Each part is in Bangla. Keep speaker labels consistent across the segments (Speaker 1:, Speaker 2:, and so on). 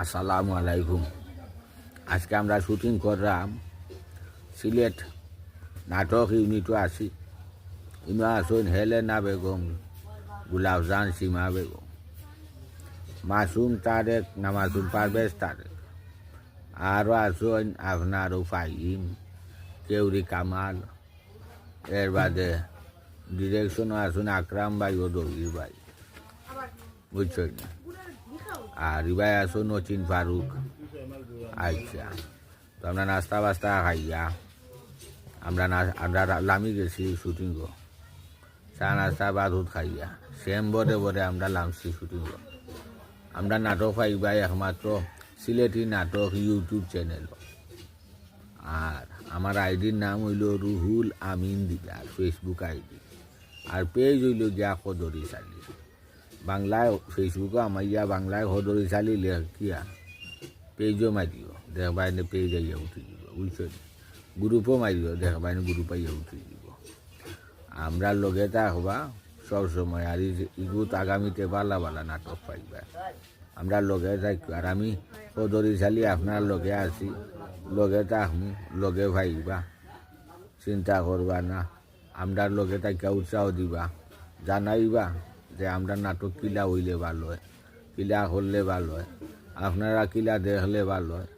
Speaker 1: আসসালামু আলাইকুম। আজকে আমরা শুটিং করলাম সিলেট নাটক ইউনিটও আছি। ইনো আসুন হেলেনা বেগম, গুলাবজান সীমা বেগম, মাসুম তারেক নামাসুম পারভেজ তারেক, আরও আসুন আপনারও ফাহিম, কেউরি কামাল, এর বাদে ডিরেকশনও আসুন আকরাম ভাই ও দৌড়ির ভাই, বুঝছেন না? আর ইবাই আসুন নচিন ফারুক। আচ্ছা, তো আমরা নাস্তা বাস্তা খাইয়া আমরা লামি গেছি শুটিং, চা নাস্তা বাদুত খাইয়া সেম বরে বরে আমরা লামছি শুটিং। আমরা নাটক পাইবাই একমাত্র সিলেটি নাটক ইউটিউব চ্যানেল। আর আমার আইডির নাম হইল রুহুল আমিন দিদার, ফেসবুক আইডি। আর পেজ হইল গিয়া খদরি চালি বাংলায়, ফেসবুকে আমার ইয়া বাংলায় খদরি চালি লেখিয়া পেজও মারিও, দেখবাই না পেজ আইয়া উঠে দিব, বুঝছেন? গ্রুপও মারিও, দেখবাই না গ্রুপ আইয়া উঠে দিব। আমরা লগে থাকবা সবসময়। আর ইগুত আগামীতে বালা বালা নাটক পাইবা, আমরা লগে থাকি। আর আমি খদরি চালি আপনার লগে আছি, লগে থাকমু, লগে ভাইবা, চিন্তা করবা না। আমরা লগে থাকা উৎসাহ দিবা, জানাইবা যে আমরা নাটক কিলা হইলে ভালো হয়, কিলা করলে ভালো হয়, আপনারা কিলা দেখলে ভালো হয়,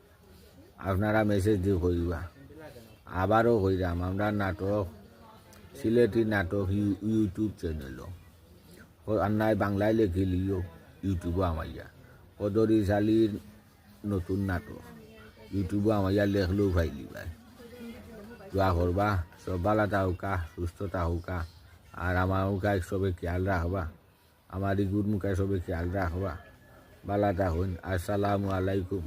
Speaker 1: আপনারা মেসেজ দিয়ে কইবা। আবারও কইরাম, আমরা নাটক সিলেটি নাটক ইউটিউব চ্যানেল, আর নাই বাংলায় লেখিলিও ইউটিউবও আমাইয়া কদরি চালির নতুন নাটক ইউটিউবও আমাইয়া লেখলেও পাইলি ভাই। দোয়া করবা, সব ভালো থাকুকা, সুস্থ থাকুকা। আর আমার মুখায় সবে খেয়াল রাখবা, আমার ইগুর মুখায় সবে খেয়াল রাখবা। ভালো থাকুন। আসসালামু আলাইকুম।